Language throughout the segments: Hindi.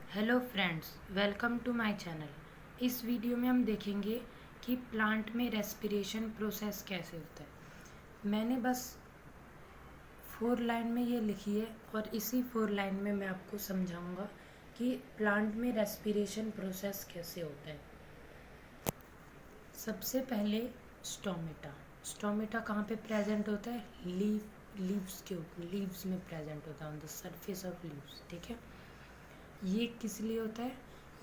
Hello friends, welcome to my channel. इस वीडियो में हम देखेंगे कि प्लांट में रेस्पिरेशन प्रोसेस कैसे होता है। मैंने बस 4 लाइन में ये लिखी है और इसी 4 लाइन में मैं आपको समझाऊंगा कि प्लांट में रेस्पिरेशन प्रोसेस कैसे होता है। सबसे पहले स्टोमेटा। स्टोमेटा कहाँ पे प्रेजेंट होता है? लीव्स के ऊपर, लीव्स में प्रेजेंट होता है, on the surface of leaves. ठीक है, ये किस लिए होता है?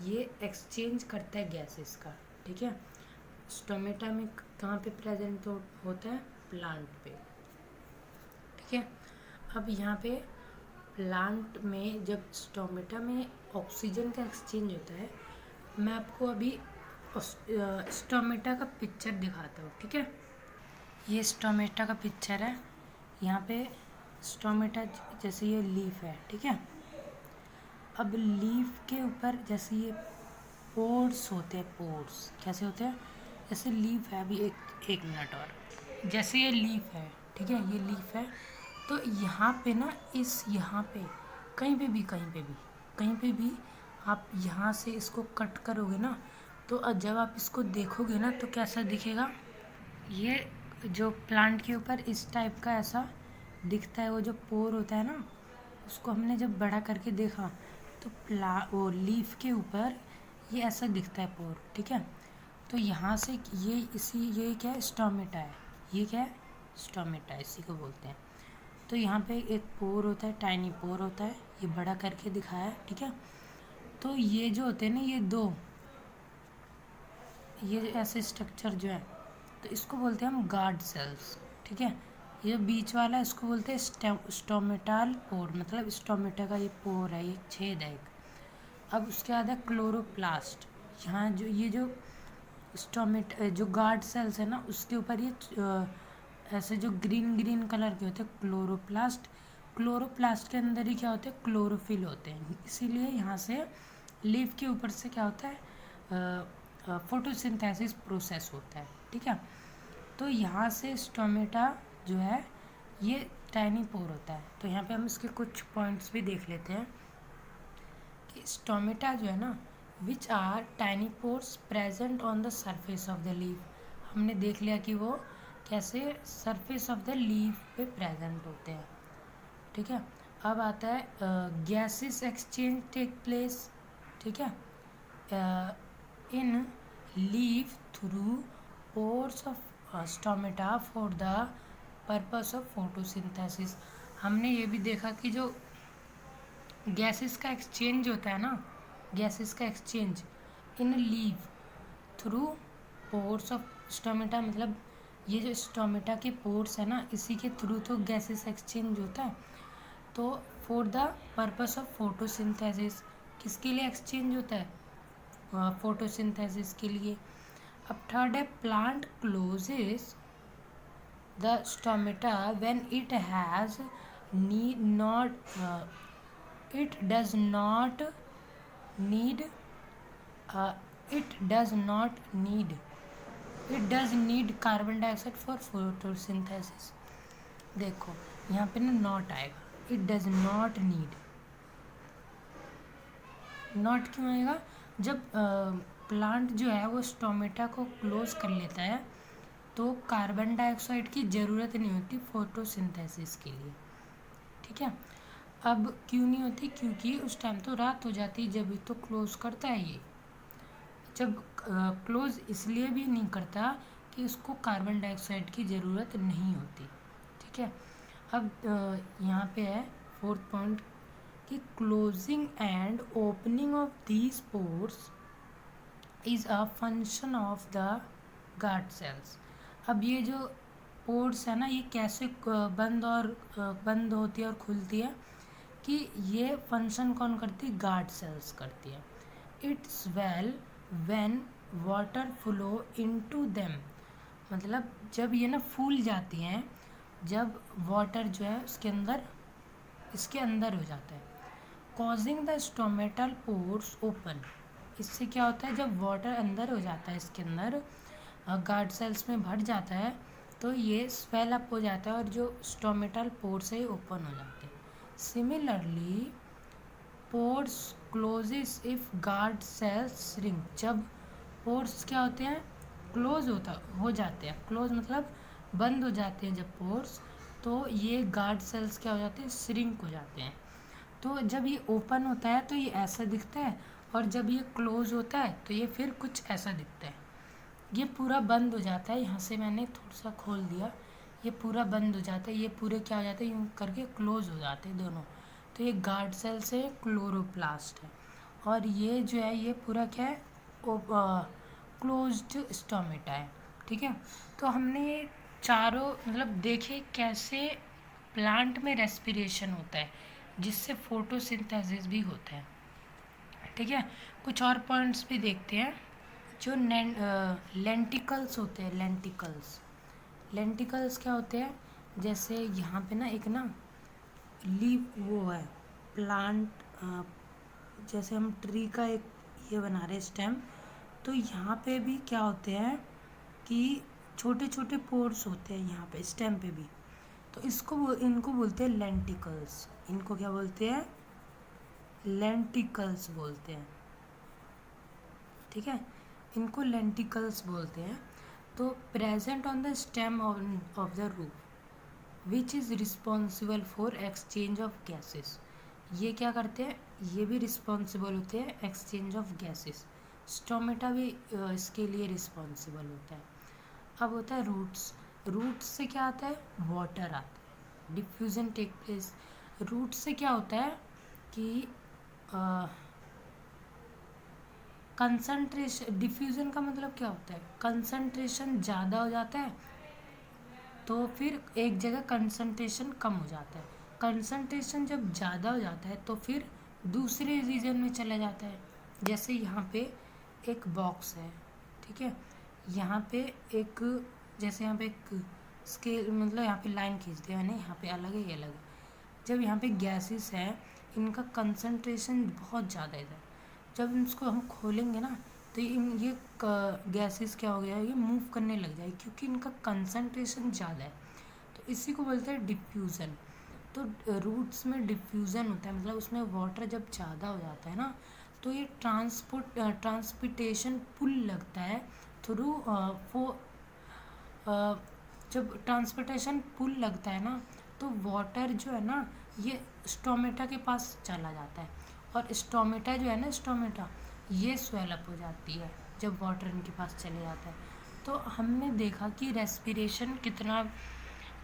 ये एक्सचेंज करता है गैसेस का। ठीक है, स्टोमेटा में कहाँ पे प्रेजेंट होता है? प्लांट पे। ठीक है, अब यहाँ पे प्लांट में जब स्टोमेटा में ऑक्सीजन का एक्सचेंज होता है, मैं आपको अभी स्टोमेटा का पिक्चर दिखाता हूँ। ठीक है, ये स्टोमेटा का पिक्चर है। यहाँ पे स्टोमेटा जैसे ये लीफ है। ठीक है, अब लीफ के ऊपर जैसे ये पोर्स होते हैं, पोर्स कैसे होते हैं? जैसे लीफ है, अभी एक मिनट और, जैसे ये लीफ है। ठीक है, ये लीफ है, तो यहाँ पे ना, यहाँ पे कहीं पे भी आप यहाँ से इसको कट करोगे ना, तो जब आप इसको देखोगे ना तो कैसा दिखेगा? ये जो प्लांट के ऊपर इस टाइप का ऐसा दिखता है, वो जो पोर होता है ना, उसको हमने जब बड़ा करके देखा तो वो लीफ के ऊपर ये ऐसा दिखता है पोर। ठीक है, तो यहाँ से ये क्या है? स्टोमेटा है। ये क्या है? स्टोमेटा, इसी को बोलते हैं। तो यहाँ पे एक पोर होता है, टाइनी पोर होता है, ये बड़ा करके दिखाया है। ठीक है, तो ये जो होते हैं ना, ये ऐसे स्ट्रक्चर जो है, तो इसको बोलते हैं हम गार्ड सेल्स। ठीक है, ये बीच वाला इसको बोलते हैं स्टोमेटाल पोर, मतलब स्टोमेटा का ये पोर है, ये छेद है एक। अब उसके बाद है क्लोरोप्लास्ट। यहाँ जो जो गार्ड सेल्स है ना, उसके ऊपर ये ऐसे जो ग्रीन ग्रीन कलर के होते हैं, क्लोरोप्लास्ट। क्लोरोप्लास्ट के अंदर ही क्या होते हैं? क्लोरोफिल होते हैं। इसीलिए यहाँ से लीफ के ऊपर से क्या होता है? फोटोसिंथेसिस प्रोसेस होता है। ठीक है, तो यहाँ से स्टोमेटा जो है ये टाइनी पोर होता है। तो यहाँ पे हम इसके कुछ पॉइंट्स भी देख लेते हैं कि स्टोमेटा जो है ना, which are tiny pores present on the surface of the leaf. हमने देख लिया कि वो कैसे सरफेस ऑफ द लीफ पे प्रेजेंट होते हैं। ठीक है, अब आता है गैसेस एक्सचेंज टेक प्लेस। ठीक है, in leaf through pores of stomata for the purpose of photosynthesis. हमने ये भी देखा कि जो गैसेस का एक्सचेंज होता है ना, गैसेस का exchange in leave through pores of stomata, मतलब ये जो स्टोमेटा के पोर्स है ना, इसी के थ्रू तो गैसेस एक्सचेंज होता है। तो for the purpose of photosynthesis, किसके लिए एक्सचेंज होता है? फोटोसिंथेसिस के लिए। अब थर्ड है plant closes the stomata when it has need not it does not need uh, it does not need it does need carbon dioxide for photosynthesis. देखो यहाँ पे ना नॉट आएगा, it does not need. Not क्यों आएगा? जब प्लांट जो है वो स्टोमेटा को क्लोज कर लेता है तो कार्बन डाइऑक्साइड की ज़रूरत नहीं होती फोटोसिंथेसिस के लिए। ठीक है, अब क्यों नहीं होती? क्योंकि उस टाइम तो रात हो जाती, जब भी तो क्लोज करता है ये। जब क्लोज इसलिए भी नहीं करता कि उसको कार्बन डाइऑक्साइड की ज़रूरत नहीं होती। ठीक है, अब यहाँ पे है फोर्थ पॉइंट कि closing and opening of these pores is a function of the guard cells. अब ये जो पोर्स है ना, ये कैसे बंद होती है और खुलती है? कि ये फंक्शन कौन करती है? गार्ड सेल्स करती है। It's well when water flow into them, मतलब जब ये ना फूल जाती हैं, जब वाटर जो है इसके अंदर हो जाता है, causing the stomatal pores open. इससे क्या होता है? जब वाटर अंदर हो जाता है, इसके अंदर गार्ड सेल्स में भर जाता है, तो ये स्वेल अप हो जाता है और जो स्टोमेटल पोर्स है ओपन हो जाते हैं। Similarly, pores closes if guard cells shrink, जब पोर्स क्या होते हैं, क्लोज हो जाते हैं, क्लोज मतलब बंद हो जाते हैं जब पोर्स, तो ये गार्ड सेल्स क्या हो जाते हैं, श्रिंक हो जाते हैं। तो जब ये ओपन होता है तो ये ऐसा दिखता है, और जब ये क्लोज होता है तो ये फिर कुछ ऐसा दिखता है। ये पूरा बंद हो जाता है, यहाँ से मैंने थोड़ा सा खोल दिया, ये पूरा बंद हो जाता है, ये पूरे क्या हो जाते हैं, यूँ करके क्लोज हो जाते हैं दोनों। तो ये गार्ड सेल से क्लोरोप्लास्ट है, और ये जो है ये पूरा क्या है, क्लोज्ड स्टोमेटा है। ठीक है, तो हमने ये चारों मतलब देखे कैसे प्लांट में रेस्पिरेशन होता है, जिससे फोटोसिंथेसिस भी होता है। ठीक है, कुछ और पॉइंट्स भी देखते हैं। जो लेंटिकल्स होते हैं, लेंटिकल्स क्या होते हैं, जैसे यहाँ पे ना एक ना लीफ वो है प्लांट, जैसे हम ट्री का एक ये बना रहे स्टेम, तो यहाँ पे भी क्या होते हैं कि छोटे छोटे पोर्स होते हैं यहाँ पे स्टेम पे भी, तो इनको बोलते हैं लेंटिकल्स। इनको क्या बोलते हैं, लेंटिकल्स बोलते हैं। ठीक है, इनको लेंटिकल्स बोलते हैं। तो present on the stem of the root which is responsible for exchange of gases, ये क्या करते हैं, ये भी रिस्पॉन्सिबल होते हैं एक्सचेंज ऑफ गैसेस। स्टोमेटा भी इसके लिए रिस्पॉन्सिबल होता है। अब होता है रूट्स, रूट्स से क्या आता है, वाटर आता है, डिफ्यूजन टेक प्लेस। रूट से क्या होता है कि कंसंट्रेशन, डिफ्यूजन का मतलब क्या होता है, कंसंट्रेशन ज़्यादा हो जाता है तो फिर एक जगह कंसंट्रेशन कम हो जाता है। कंसंट्रेशन जब ज़्यादा हो जाता है तो फिर दूसरे रीजन में चला जाता है। जैसे यहाँ पे एक बॉक्स है, ठीक है, यहाँ पे एक, जैसे यहाँ पे एक स्केल मतलब यहाँ पे लाइन खींच दिया मैंने, यहाँ पे अलग है, ये अलग है। जब यहाँ पे गैसेस हैं, इनका कंसंट्रेशन बहुत ज़्यादा है, जब इसको हम खोलेंगे ना तो ये गैसेस क्या हो गया, ये मूव करने लग जाए क्योंकि इनका कंसंट्रेशन ज़्यादा है, तो इसी को बोलते हैं डिफ्यूज़न। तो रूट्स में डिफ्यूज़न होता है, मतलब उसमें वाटर जब ज़्यादा हो जाता है ना तो ये ट्रांसपोर्टेशन पुल लगता है थ्रू जब ट्रांसपोर्टेशन पुल लगता है ना तो वाटर जो है ना ये स्टोमेटा के पास चला जाता है, और स्टोमेटा जो है ना, स्टोमेटा ये स्वेल अप हो जाती है जब वाटर इनके पास चले जाता है। तो हमने देखा कि रेस्पिरेशन कितना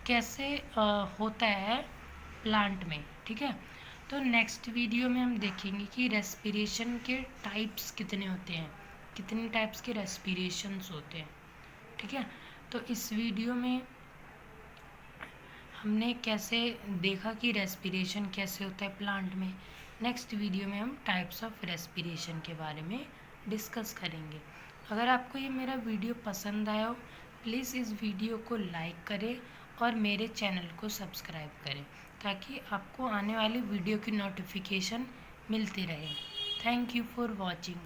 कैसे होता है प्लांट में। ठीक है, तो नेक्स्ट वीडियो में हम देखेंगे कि रेस्पिरेशन के टाइप्स कितने होते हैं, कितने टाइप्स के रेस्पिरेशंस होते हैं। ठीक है, तो इस वीडियो में हमने कैसे देखा कि रेस्पिरेशन कैसे होता है प्लांट में। नेक्स्ट वीडियो में हम टाइप्स ऑफ रेस्पिरेशन के बारे में डिस्कस करेंगे। अगर आपको ये मेरा वीडियो पसंद आया हो, प्लीज़ इस वीडियो को लाइक करें और मेरे चैनल को सब्सक्राइब करें ताकि आपको आने वाली वीडियो की नोटिफिकेशन मिलती रहे। Thank you for watching.